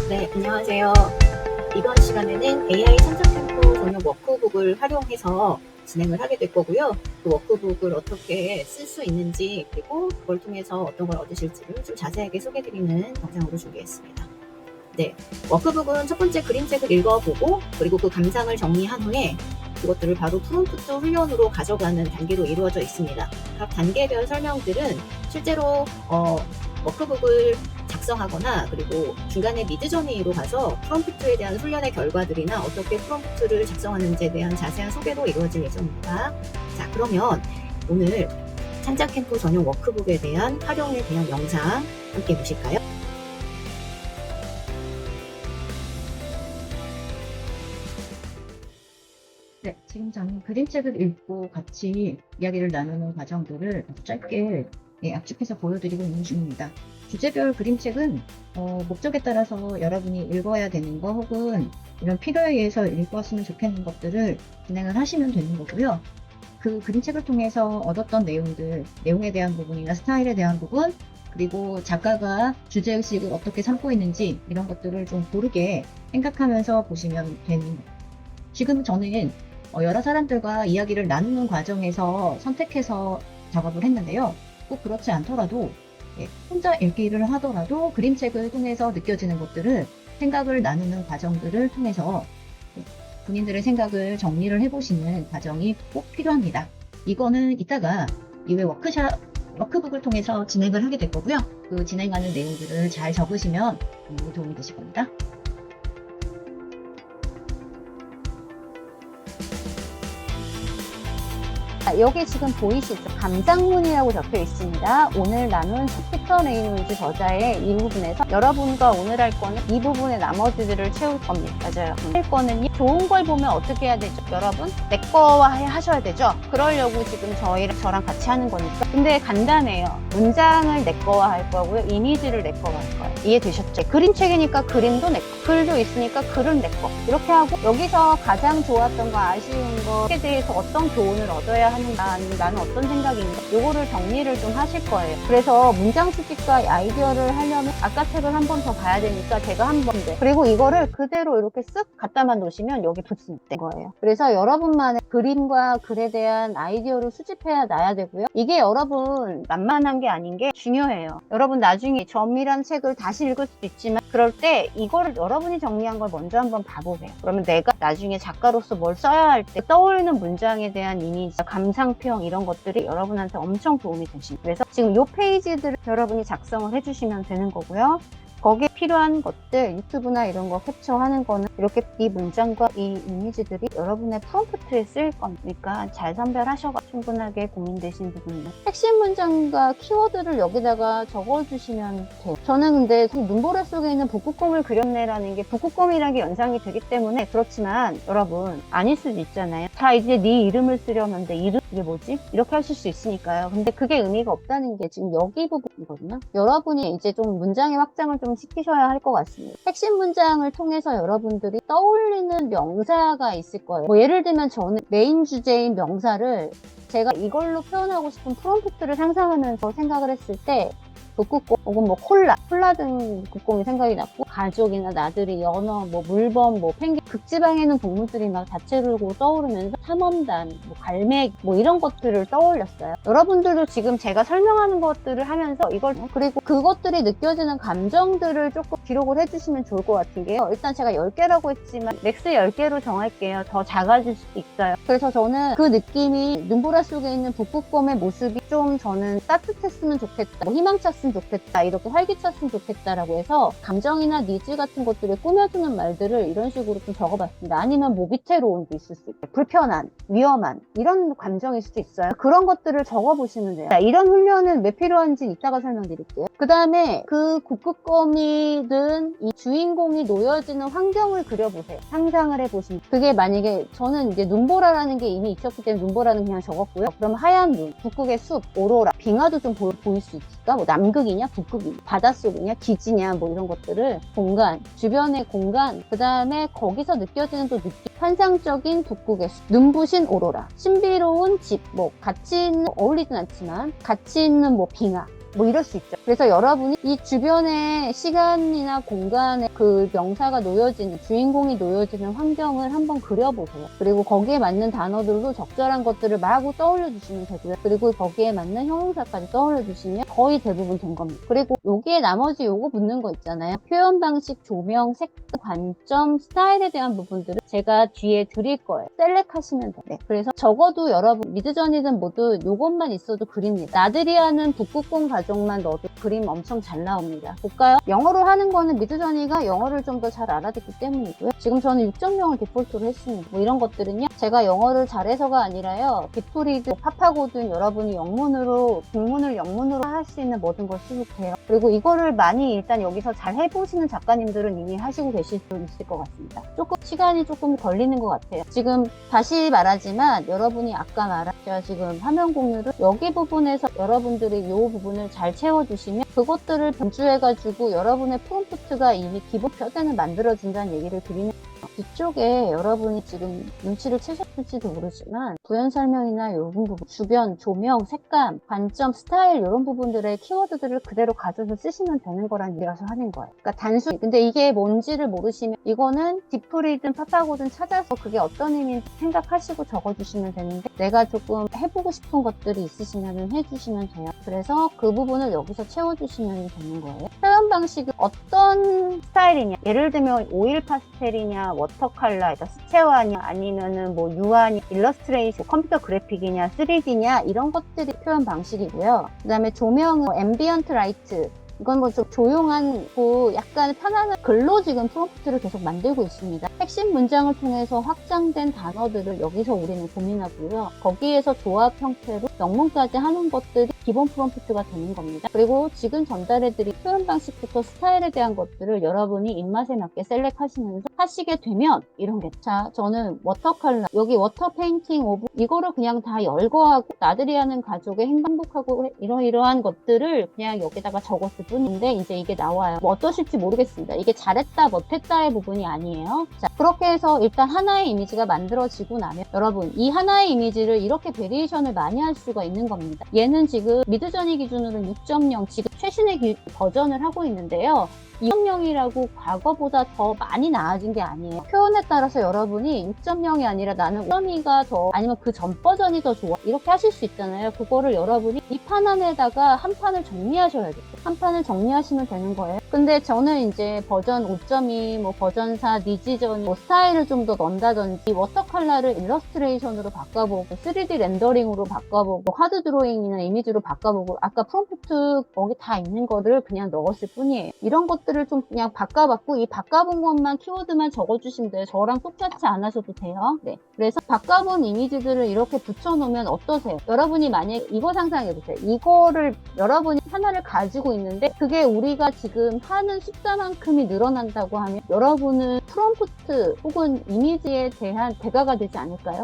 네, 안녕하세요. 이번 시간에는 AI 천적템포 전용 워크북을 활용해서 진행을 하게 될 거고요. 그 워크북을 어떻게 쓸 수 있는지, 그리고 그걸 통해서 어떤 걸 얻으실지를 좀 자세하게 소개해드리는 영상으로 준비했습니다. 네, 워크북은 첫 번째 그림책을 읽어보고, 그리고 그 감상을 정리한 후에 그것들을 바로 프롬프트 훈련으로 가져가는 단계로 이루어져 있습니다. 각 단계별 설명들은 실제로 워크북을 작성하거나, 그리고 중간에 미드저니로 가서 프롬프트에 대한 훈련의 결과들이나 어떻게 프롬프트를 작성하는지에 대한 자세한 소개로 이루어질 예정입니다. 자, 그러면 오늘 찬작캠프 전용 워크북에 대한 활용에 대한 영상 함께 보실까요? 네, 지금 저는 그림책을 읽고 같이 이야기를 나누는 과정들을 짧게 압축해서 보여드리고 있는 중입니다. 주제별 그림책은 목적에 따라서 여러분이 읽어야 되는 거 혹은 이런 필요에 의해서 읽었으면 좋겠는 것들을 진행을 하시면 되는 거고요. 그 그림책을 통해서 얻었던 내용들, 내용에 대한 부분이나 스타일에 대한 부분, 그리고 작가가 주제의식을 어떻게 삼고 있는지 이런 것들을 좀 고르게 생각하면서 보시면 되는 거예요. 지금 저는 여러 사람들과 이야기를 나누는 과정에서 선택해서 작업을 했는데요. 꼭 그렇지 않더라도 혼자 읽기를 하더라도 그림책을 통해서 느껴지는 것들을 생각을 나누는 과정들을 통해서 본인들의 생각을 정리를 해보시는 과정이 꼭 필요합니다. 이거는 이따가 이외 워크북을 통해서 진행을 하게 될 거고요. 그 진행하는 내용들을 잘 적으시면 도움이 되실 겁니다. 여기 지금 보이시죠? 감상문이라고 적혀 있습니다. 오늘 나눈 피터 레이놀즈 저자의 이 부분에서 여러분과 오늘 할 거는 이 부분의 나머지들을 채울 겁니다. 맞아요. 할 거는요. 좋은 걸 보면 어떻게 해야 되죠? 여러분, 내 거화 하셔야 되죠? 그러려고 지금 저랑 같이 하는 거니까. 근데 간단해요. 문장을 내 거화 할 거고요. 이미지를 내 거화 할 거예요. 이해되셨죠? 그림책이니까 그림도 내 거, 글도 있으니까 글은 내 거. 이렇게 하고 여기서 가장 좋았던 거, 아쉬운 거에 대해서 어떤 교훈을 얻어야 하는가, 아니면 나는 어떤 생각인가, 요거를 정리를 좀 하실 거예요. 그래서 문장 수집과 아이디어를 하려면 아까 책을 한 번 더 봐야 되니까 제가 한 번 더, 그리고 이거를 그대로 이렇게 쓱 갖다만 놓으시면 여기 붙는 거예요. 그래서 여러분만의 그림과 글에 대한 아이디어를 수집해야 놔야 되고요. 이게 여러분 만만한 게 아닌 게 중요해요. 여러분 나중에 점이란 책을 다시 읽을 수도 있지만 그럴 때 이거를 여러분이 정리한 걸 먼저 한번 봐보세요. 그러면 내가 나중에 작가로서 뭘 써야 할 때 떠올리는 문장에 대한 이미지, 감상평 이런 것들이 여러분한테 엄청 도움이 되십니다. 그래서 지금 이 페이지들을 여러분이 작성을 해주시면 되는 거고요. 거기에 필요한 것들, 유튜브나 이런 거 캡처하는 거는 이렇게 이 문장과 이 이미지들이 여러분의 프롬프트에 쓰일 거니까 잘 선별하셔서 충분하게 고민되신 부분이요. 핵심 문장과 키워드를 여기다가 적어주시면 돼요. 저는 근데 눈보라 속에 있는 북극곰을 그렸네라는 게 북극곰이라는 게 연상이 되기 때문에 그렇지만 여러분 아닐 수도 있잖아요. 자, 이제 네 이름을 쓰려면 내 이름 이게 뭐지? 이렇게 하실 수 있으니까요. 근데 그게 의미가 없다는 게 지금 여기 부분이거든요. 여러분이 이제 좀 문장의 확장을 좀 시키셔야 할 것 같습니다. 핵심 문장을 통해서 여러분들이 떠올리는 명사가 있을 거예요. 뭐 예를 들면 저는 메인 주제인 명사를 제가 이걸로 표현하고 싶은 프롬프트를 상상하면서 생각을 했을 때 북극곰 혹은 뭐 콜라 등 북극곰이 생각이 났고, 가족이나 나들이, 연어, 뭐 물범, 뭐 펭귄, 극지방에는 동물들이 막 다채로고 떠오르면서 탐험단, 뭐 갈매기, 뭐 이런 것들을 떠올렸어요. 여러분들도 지금 제가 설명하는 것들을 하면서 이걸, 그리고 그것들이 느껴지는 감정들을 조금 기록을 해주시면 좋을 것 같은 게요. 일단 제가 10개라고 했지만 맥스 10개로 정할게요. 더 작아질 수도 있어요. 그래서 저는 그 느낌이 눈보라 속에 있는 북극곰의 모습이 좀 저는 따뜻했으면 좋겠다, 뭐 희망찼으면 좋겠다, 이렇게 활기찼으면 좋겠다라고 해서 감정이나 니즈 같은 것들을 꾸며주는 말들을 이런 식으로 좀 적어봤습니다. 아니면 뭐 위태로움도 있을 수 있고, 불편한, 위험한 이런 감정일 수도 있어요. 그런 것들을 적어보시면 돼요. 자, 이런 훈련은 왜 필요한지 이따가 설명드릴게요. 그 다음에 그 북극곰이든 이 주인공이 놓여지는 환경을 그려보세요. 상상을 해보시면, 그게 만약에 저는 이제 눈보라라는 게 이미 있었기 때문에 눈보라는 그냥 적었고요. 그럼 하얀 눈, 북극의 숲, 오로라, 빙하도 좀 보일 수 있을까? 뭐 남극이냐, 북극이냐, 바닷속이냐, 기지냐, 뭐 이런 것들을 공간, 주변의 공간, 그 다음에 거기서 느껴지는 또 느낌, 환상적인 북극의 숲, 눈부신 오로라, 신비로운 집, 뭐 같이 있는, 어울리진 않지만 같이 있는 뭐 빙하, 뭐 이럴 수 있죠. 그래서 여러분이 이 주변의 시간이나 공간에 그 명사가 놓여지는, 주인공이 놓여지는 환경을 한번 그려보세요. 그리고 거기에 맞는 단어들로 적절한 것들을 마구 떠올려 주시면 되고요. 그리고 거기에 맞는 형용사까지 떠올려 주시면 거의 대부분 된 겁니다. 그리고 여기에 나머지 요거 붙는 거 있잖아요. 표현 방식, 조명, 색깔, 관점, 스타일에 대한 부분들을 제가 뒤에 드릴 거예요. 셀렉하시면 돼요. 네, 그래서 적어도 여러분 미드저니든 뭐든 요것만 있어도 그립니다. 나들이 하는 북극곰 가족만 넣어도 그림 엄청 잘 나옵니다. 볼까요? 영어로 하는 거는 미드저니가 영어를 좀 더 잘 알아듣기 때문이고요. 지금 저는 6.0을 디폴트로 했습니다. 뭐 이런 것들은요, 제가 영어를 잘해서가 아니라요, 빅토리든 파파고든 여러분이 영문으로, 국문을 영문으로 할 수 있는 모든 걸 수록해요. 그리고 이거를 많이 일단 여기서 잘 해보시는 작가님들은 이미 하시고 계실 수 있을 것 같습니다. 조금 시간이 조금 걸리는 것 같아요. 지금 다시 말하지만 여러분이 아까 말했죠. 지금 화면 공유를 여기 부분에서 여러분들이 이 부분을 잘 채워주시면 그것들을 변주해가지고 여러분의 프롬프트가 이미 기본 표현을 만들어준다는 얘기를 드리는 뒤쪽에 여러분이 지금 눈치를 채셨을지도 모르지만 부연 설명이나 이런 부분, 주변, 조명, 색감, 관점, 스타일 이런 부분들의 키워드들을 그대로 가져서 쓰시면 되는 거란 얘기라서 하는 거예요. 그러니까 단순히 근데 이게 뭔지를 모르시면 이거는 디플이든 파파고든 찾아서 그게 어떤 의미인지 생각하시고 적어주시면 되는데, 내가 조금 해보고 싶은 것들이 있으시면 해주시면 돼요. 그래서 그 부분을 여기서 채워주시면 되는 거예요. 표현 방식은 어떤 스타일이냐, 예를 들면 오일 파스텔이냐, 워터컬러, 그러니까 수채화냐, 아니면은 뭐 유화냐, 일러스트레이션, 컴퓨터 그래픽이냐, 3D냐, 이런 것들이 표현 방식이고요. 그 다음에 조명은 앰비언트 라이트, 이건 뭐 좀 조용한, 약간 편안한 글로 지금 프롬프트를 계속 만들고 있습니다. 핵심 문장을 통해서 확장된 단어들을 여기서 우리는 고민하고요. 거기에서 조합 형태로 영문까지 하는 것들이 기본 프롬프트가 되는 겁니다. 그리고 지금 전달해드린 표현 방식부터 스타일에 대한 것들을 여러분이 입맛에 맞게 셀렉하시면서 하시게 되면 이런 게, 자, 저는 워터컬러, 여기 워터 페인팅 오브, 이거를 그냥 다 열거하고 나들이 하는 가족의 행복하고 이러한 것들을 그냥 여기다가 적었을 뿐인데 이제 이게 나와요. 뭐 어떠실지 모르겠습니다. 이게 잘했다 못했다의 부분이 아니에요. 자, 그렇게 해서 일단 하나의 이미지가 만들어지고 나면 여러분 이 하나의 이미지를 이렇게 베리에이션을 많이 할 수가 있는 겁니다. 얘는 지금 미드저니 기준으로 6.0 지금 최신의 버전을 하고 있는데요. 2.0이라고 과거보다 더 많이 나아진 게 아니에요. 표현에 따라서 여러분이 6.0이 아니라 나는 5.2가 더, 아니면 그 전 버전이 더 좋아, 이렇게 하실 수 있잖아요. 그거를 여러분이 이 판 안에다가 한 판을 정리하셔야겠죠. 한 판을 정리하시면 되는 거예요. 근데 저는 이제 버전 5.2, 뭐 버전 4, 니지전, 뭐 스타일을 좀 더 넣는다든지, 워터컬러를 일러스트레이션으로 바꿔보고, 3D 렌더링으로 바꿔보고, 하드 드로잉이나 이미지로 바꿔보고, 아까 프롬프트 거기 다 있는 거를 그냥 넣었을 뿐이에요. 이런 것들을 좀 그냥 바꿔봤고, 이 바꿔본 것만 키워드만 적어주시면 돼요. 저랑 똑같이 안 하셔도 돼요. 네. 그래서 바꿔본 이미지들을 이렇게 붙여놓으면 어떠세요? 여러분이 만약에 이거 상상해보세요. 이거를 여러분이 하나를 가지고 있는데 그게 우리가 지금 하는 숫자만큼이 늘어난다고 하면 여러분은 프롬프트 혹은 이미지에 대한 대가가 되지 않을까요?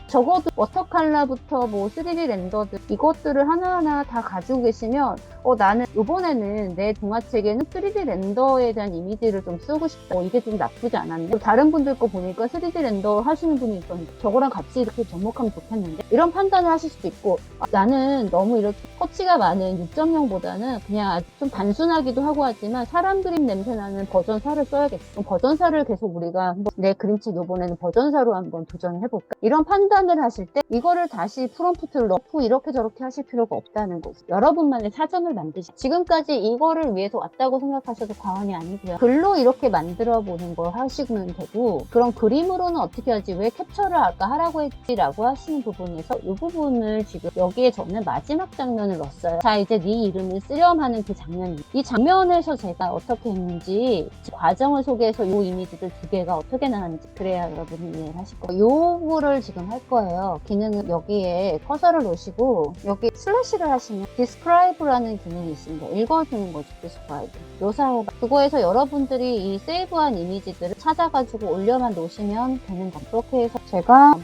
적어도 워터컬러부터 뭐 3D 렌더들 이것들을 하나하나 다 가지고 계시면 나는 이번에는 내 동화책에는 3D 렌더에 대한 이미지를 좀 쓰고 싶다. 이게 좀 나쁘지 않았네. 다른 분들 거 보니까 3D 렌더 하시는 분이 있었는데 저거랑 같이 이렇게 접목하면 좋겠는데, 이런 판단을 하실 수도 있고, 나는 너무 이렇게 터치가 많은 6.0보다는 그냥 좀 단순하기도 하고 하지만 사람 그림 냄새나는 버전 4를 써야겠어. 버전 4를 계속 우리가 한번 내 그림책 이번에는 버전 4로 한번 도전을 해볼까? 이런 판단을 하실 때 이거를 다시 프롬프트를 넣고 이렇게 저렇게 하실 필요가 없다는 거죠. 여러분만의 사전을 만드시. 지금까지 이거를 위해서 왔다고 생각하셔도 과언이 아니고요. 글로 이렇게 만들어 보는 걸 하시면 되고, 그럼 그림으로는 어떻게 하지? 왜 캡처를 아까 하라고 했지라고 하시는 부분에서 이 부분을 지금 여기에 저는 마지막 장면을 넣었어요. 자, 이제 네 이름을 쓰렴하는 그 장면이, 이 장면에서 제가 어떻게 했는지 과정을 소개해서 이 이미지들 두 개가 어떻게 나왔는지, 그래야 여러분이 이해를 하실 거예요. 요거를 지금 할 거예요. 기능은 여기에 커서를 놓으시고 여기 슬래시를 하시면 describe라는 기능이 있습니다. 읽어주는 거죠. describe. 묘사해봐. 그거에서 여러분들이 이 세이브한 이미지들을 찾아가지고 올려만 놓으시면 되는 겁니다. 그렇게 해서 제가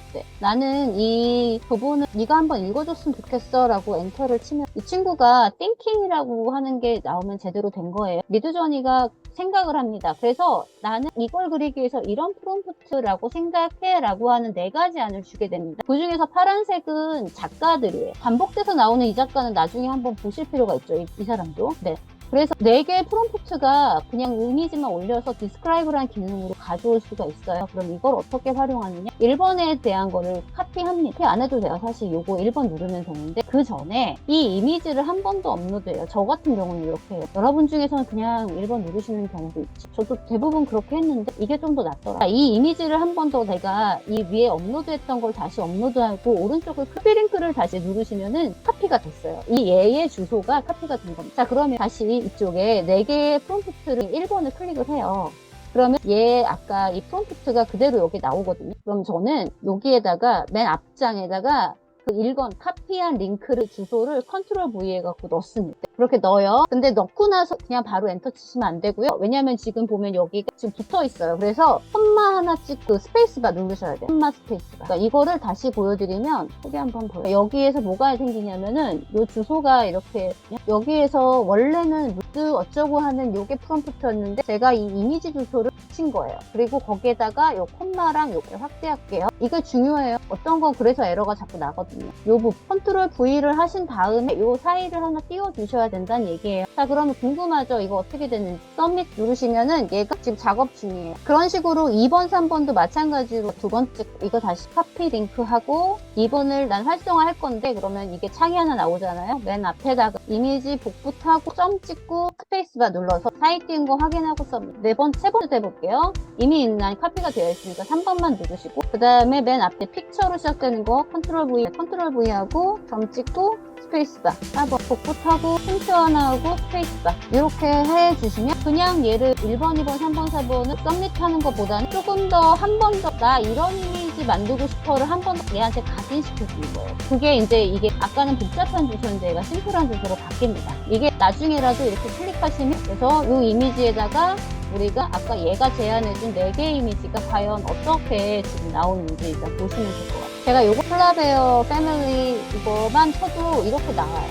나는 이 부분을 네가 한번 읽어줬으면 좋겠어 라고 엔터를 치면 이 친구가 thinking이라고 하는 게 나오면 제대로 된 거예요. 미드저니가 생각을 합니다. 그래서 나는 이걸 그리기 위해서 이런 프롬프트라고 생각해 라고 하는 4가지 안을 주게 됩니다. 그 중에서 파란색은 작가들이에요. 반복돼서 나오는 이 작가는 나중에 한번 보실 필요가 있죠. 이 사람도. 네. 그래서 4개의 프롬프트가 그냥 이미지만 올려서 디스크라이브라는 기능으로 가져올 수가 있어요. 그럼 이걸 어떻게 활용하느냐? 1번에 대한 거를 카피합니다. 카피 안 해도 돼요. 사실 요거 1번 누르면 되는데 그 전에 이 이미지를 한 번 더 업로드해요. 저 같은 경우는 이렇게 해요. 여러분 중에서는 그냥 1번 누르시는 경우도 있죠. 저도 대부분 그렇게 했는데 이게 좀 더 낫더라. 이 이미지를 한 번 더 내가 이 위에 업로드했던 걸 다시 업로드하고 오른쪽을 카피 링크를 다시 누르시면은 카피가 됐어요. 이 얘의 주소가 카피가 된 겁니다. 자, 그러면 다시 이쪽에 4개의 프롬프트를 1번을 클릭을 해요. 그러면 얘 아까 이 프롬프트가 그대로 여기 나오거든요. 그럼 저는 여기에다가 맨 앞장에다가 그 1번 카피한 링크를 주소를 컨트롤 V 해갖고 넣습니다. 그렇게 넣어요. 근데 넣고 나서 그냥 바로 엔터 치시면 안 되고요. 왜냐면 지금 보면 여기가 지금 붙어 있어요. 그래서 콤마 하나 찍고 스페이스바 누르셔야 돼요. 콤마 스페이스바. 그러니까 이거를 다시 보여드리면 소개 한번 보여요. 여기에서 뭐가 생기냐면은 요 주소가 이렇게 여기에서 원래는 무드 어쩌고 하는 요게 프롬프트였는데 제가 이 이미지 주소를 붙인 거예요. 그리고 거기에다가 요 콤마랑 요걸 확대할게요. 이게 중요해요. 어떤 건 그래서 에러가 자꾸 나거든요. 요 부분 컨트롤 V를 하신 다음에 요 사이를 하나 띄워 주셔야 된다는 얘기예요. 자, 그러면 궁금하죠? 이거 어떻게 되는지. 서밋 누르시면은 얘가 지금 작업 중이에요. 그런 식으로 2번, 3번도 마찬가지로 두 번째 이거 다시 카피 링크하고 2번을 난 활성화할 건데 그러면 이게 창이 하나 나오잖아요. 맨 앞에다가 이미지 복붙하고 점 찍고 스페이스바 눌러서 사이 띄운 거 확인하고 서밋. 세 번째 해볼게요. 이미 있는 카피가 되어 있으니까 3번만 누르시고 그 다음에 맨 앞에 픽처로 시작되는 거 컨트롤 V 하고 점 찍고 스페이스바 4번 복붙하고 힌트 하나 하고 스페이스바 이렇게 해주시면 그냥 얘를 1번, 2번, 3번, 4번을 서밋하는 것보다는 조금 더 한 번 더 나 이런 이미지 만들고 싶어를 한 번 더 얘한테 각인시켜주는 거예요. 그게 이게 아까는 복잡한 주소인데 얘가 심플한 주소로 바뀝니다. 이게 나중에라도 이렇게 클릭하시면 그래서 이 이미지에다가 우리가 아까 얘가 제안해준 4개의 이미지가 과연 어떻게 지금 나오는지 일단 보시면 될 것 같아요. 제가 요거 폴라베어 패밀리 이거만 쳐도 이렇게 나와요.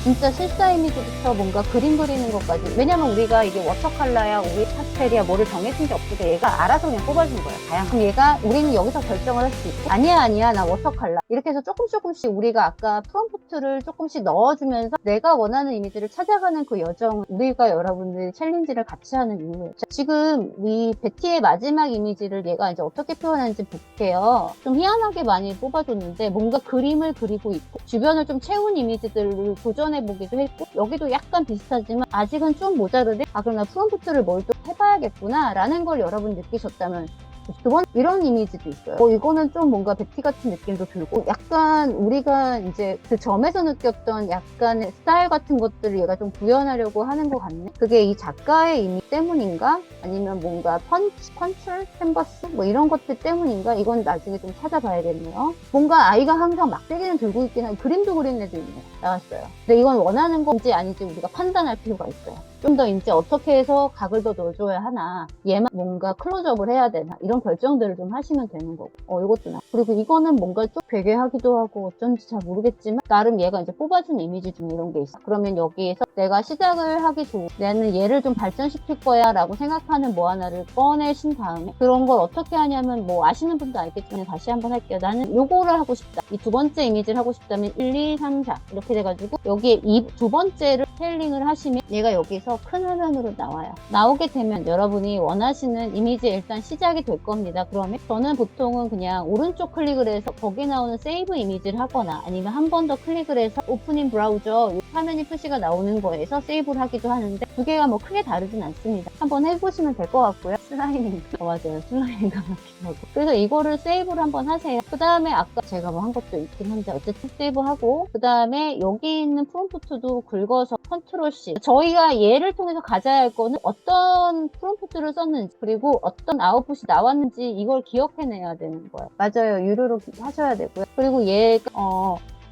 진짜 실사 이미지부터 뭔가 그림 그리는 것까지. 왜냐면 우리가 이게 워터컬러야, 우리 파스텔이야, 뭐를 정해진 게 없고 얘가 알아서 그냥 뽑아준 거예요. 다양한. 그럼 얘가 우리는 여기서 결정을 할 수 있고 아니야 나 워터컬러. 이렇게 해서 조금씩 우리가 아까 프롬프트를 조금씩 넣어주면서 내가 원하는 이미지를 찾아가는 그 여정을 우리가 여러분들이 챌린지를 같이 하는 이유예요. 자, 지금 이 베티의 마지막 이미지를 얘가 이제 어떻게 표현하는지 볼게요. 좀 희한하게 많이 뽑아줬는데 뭔가 그림을 그리고 있고 주변을 좀 채운 이미지들을 도전해보기도 했고 여기도 약간 비슷하지만 아직은 좀 모자르대. 그럼 나 프롬프트를 뭘 또 해봐야겠구나 라는 걸 여러분 느끼셨다면 두 번 이런 이미지도 있어요. 이거는 좀 뭔가 베티 같은 느낌도 들고 약간 우리가 이제 그 점에서 느꼈던 약간의 스타일 같은 것들을 얘가 좀 구현하려고 하는 것 같네. 그게 이 작가의 이미지 때문인가? 아니면 뭔가 컨트롤 캔버스 뭐 이런 것들 때문인가? 이건 나중에 좀 찾아봐야겠네요. 뭔가 아이가 항상 막대기는 들고 있긴 한 그림도 그리는 애도 있네요. 나왔어요. 근데 이건 원하는 건지 아닌지 우리가 판단할 필요가 있어요. 좀 더 이제 어떻게 해서 각을 더 넣어줘야 하나, 얘만 뭔가 클로즈업을 해야 되나 이런 결정들을 좀 하시면 되는 거고. 이것도 나. 그리고 이거는 뭔가 좀 베개하기도 하고 어쩐지 잘 모르겠지만 나름 얘가 이제 뽑아준 이미지 중 이런 게 있어. 그러면 여기에서 내가 시작을 하기 좋은 나는 얘를 좀 발전시킬 거야 라고 생각하는 뭐 하나를 꺼내신 다음에 그런 걸 어떻게 하냐면 뭐 아시는 분도 알겠지만 다시 한번 할게요. 나는 요거를 하고 싶다. 이 두 번째 이미지를 하고 싶다면 1, 2, 3, 4 이렇게 돼가지고 여기에 이 두 번째를 스케일링을 하시면 얘가 여기서 큰 화면으로 나와요. 나오게 되면 여러분이 원하시는 이미지 일단 시작이 될 겁니다. 그러면 저는 보통은 그냥 오른쪽 클릭을 해서 거기 나오는 세이브 이미지를 하거나 아니면 한 번 더 클릭을 해서 오프닝 브라우저 화면이 표시가 나오는 거에서 세이브를 하기도 하는데 두 개가 뭐 크게 다르진 않습니다. 한번 해보시면 될 것 같고요. 슬라이딩 맞아요. 슬라이딩 같기도 하고 그래서 이거를 세이브를 한번 하세요. 그 다음에 아까 제가 뭐 한 것도 있긴 한데 어쨌든 세이브하고 그 다음에 여기 있는 프롬프트도 긁어서 컨트롤 C 저희가 얘를 통해서 가져야 할 거는 어떤 프롬프트를 썼는지 그리고 어떤 아웃풋이 나왔는지 이걸 기억해내야 되는 거예요. 맞아요. 유료로 하셔야 되고요. 그리고 얘가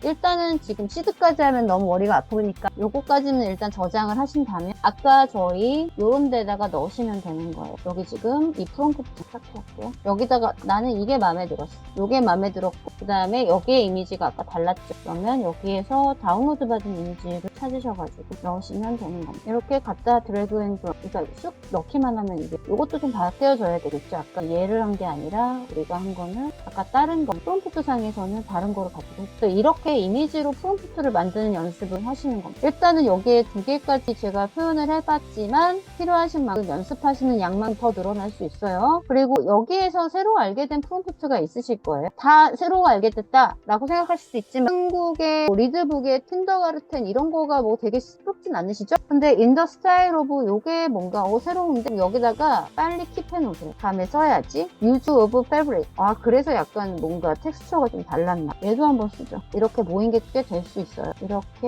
일단은 지금 시드까지 하면 너무 머리가 아프니까 요거까지는 일단 저장을 하신 다음에 아까 저희 요런 데다가 넣으시면 되는 거예요. 여기 지금 이 프롬프트 체크할게요. 여기다가 나는 이게 마음에 들었어. 요게 마음에 들었고 그 다음에 여기에 이미지가 아까 달랐죠. 그러면 여기에서 다운로드 받은 이미지를 찾으셔가지고 넣으시면 되는 겁니다. 이렇게 갖다 드래그 앤 드롭, 그러니까 쑥 넣기만 하면 이게 요것도 좀 바뀌어져야 되겠죠. 아까 얘를 한 게 아니라 우리가 한 거는 아까 다른 거 프롬프트 상에서는 다른 거로 가지고 있어요. 이렇게 이미지로 프롬프트를 만드는 연습을 하시는 겁니다. 일단은 여기에 2개까지 제가 표현을 해봤지만 필요하신 만큼 연습하시는 양만 더 늘어날 수 있어요. 그리고 여기에서 새로 알게 된 프롬프트가 있으실 거예요. 다 새로 알게 됐다 라고 생각하실 수 있지만 한국의 리드북의 킨더가르텐 이런 거가 뭐 되게 새롭진 않으시죠? 근데 인더 스타일 오브 요게 뭔가 새로운데 여기다가 빨리 킵해놓으세요. 다음에 써야지. use of fabric. 아 그래서 약간 뭔가 텍스처가 좀 달랐나. 얘도 한번 쓰죠. 이렇게 모인 게 꽤 될 수 있어요. 이렇게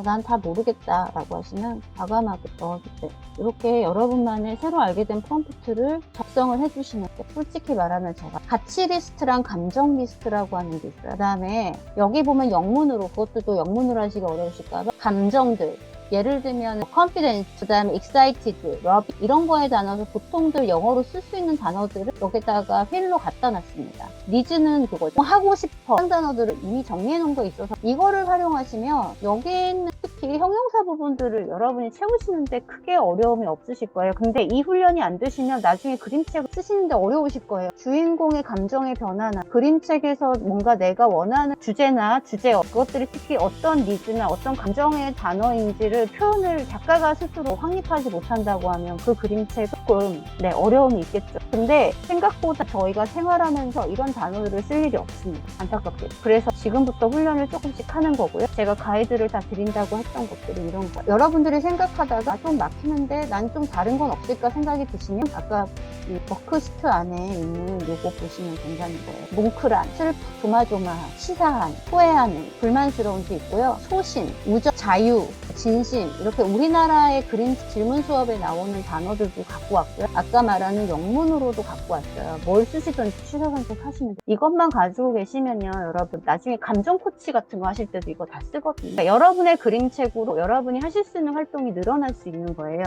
난 다 모르겠다 라고 하시면 과감하게 넣어주세요. 이렇게 여러분만의 새로 알게 된 프롬프트를 작성을 해주시는 게 솔직히 말하면 제가 가치 리스트랑 감정 리스트라고 하는 게 있어요. 그 다음에 여기 보면 영문으로 그것도 또 영문으로 하시기 어려우실까봐 감정들 예를 들면 confidence, 그 다음에 excited, love 이런 거에 단어를 보통들 영어로 쓸 수 있는 단어들을 여기다가 휠로 갖다 놨습니다. needs는 그거죠. 하고 싶어 하는 단어들을 이미 정리해 놓은 거 있어서 이거를 활용하시면 여기에 있는 특히 형용사 부분들을 여러분이 채우시는데 크게 어려움이 없으실 거예요. 근데 이 훈련이 안 되시면 나중에 그림책 쓰시는데 어려우실 거예요. 주인공의 감정의 변화나 그림책에서 뭔가 내가 원하는 주제나 주제어 그것들이 특히 어떤 니즈나 어떤 감정의 단어인지를 표현을 작가가 스스로 확립하지 못한다고 하면 그 그림책 조금 어려움이 있겠죠. 근데 생각보다 저희가 생활하면서 이런 단어들을 쓸 일이 없습니다. 안타깝게. 그래서 지금부터 훈련을 조금씩 하는 거고요. 제가 가이드를 다 드린다고 했던 것들이 이런 거. 여러분들이 생각하다가 좀 막히는데 난 좀 다른 건 없을까 생각이 드시면 아까 이 워크시트 안에 있는 요거 보시면 된다는 거예요. 뭉클한, 슬프, 조마조마, 치사한, 후회하는, 불만스러운 게 있고요. 소신, 우정, 자유, 진심 이렇게 우리나라의 그림 질문 수업에 나오는 단어들도 갖고 왔고요. 아까 말하는 영문으로도 갖고 왔어요. 뭘 쓰시든지 취사 선택하시면 돼요. 이것만 가지고 계시면요. 여러분 나중에 감정 코치 같은 거 하실 때도 이거 다 쓰거든요. 그러니까 여러분의 그림책으로 여러분이 하실 수 있는 활동이 늘어날 수 있는 거예요.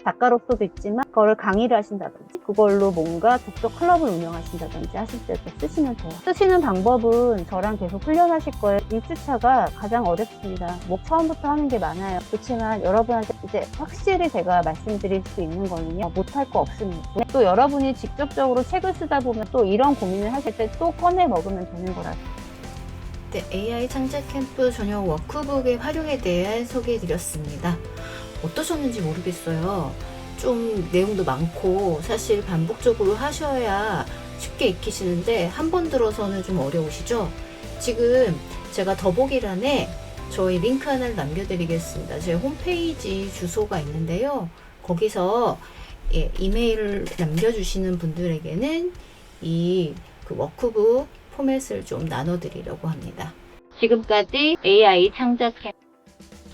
작가로서도 있지만 그거를 강의를 하신다든지 그걸로 뭔가 독서 클럽을 운영하신다든지 하실 때도 쓰시면 돼요. 쓰시는 방법은 저랑 계속 훈련하실 거예요. 1주차가 가장 어렵습니다. 뭐 처음부터 하는 게 많아요. 그렇지만 여러분한테 이제 확실히 제가 말씀드릴 수 있는 거는요. 못할 거 없습니다. 또 여러분이 직접적으로 책을 쓰다 보면 또 이런 고민을 하실 때 또 꺼내 먹으면 되는 거라서. 네, AI 창작 캠프 전용 워크북의 활용에 대해 소개해 드렸습니다. 어떠셨는지 모르겠어요. 좀 내용도 많고 사실 반복적으로 하셔야 쉽게 익히시는데 한 번 들어서는 좀 어려우시죠? 지금 제가 더보기란에 저희 링크 하나를 남겨드리겠습니다. 제 홈페이지 주소가 있는데요. 거기서 이메일을 남겨주시는 분들에게는 이 그 워크북 포맷을 좀 나눠드리려고 합니다. 지금까지 AI 창작 캠프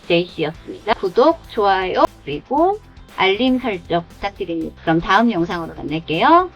제이씨였습니다. 구독, 좋아요, 그리고 알림 설정 부탁드립니다. 그럼 다음 영상으로 만날게요.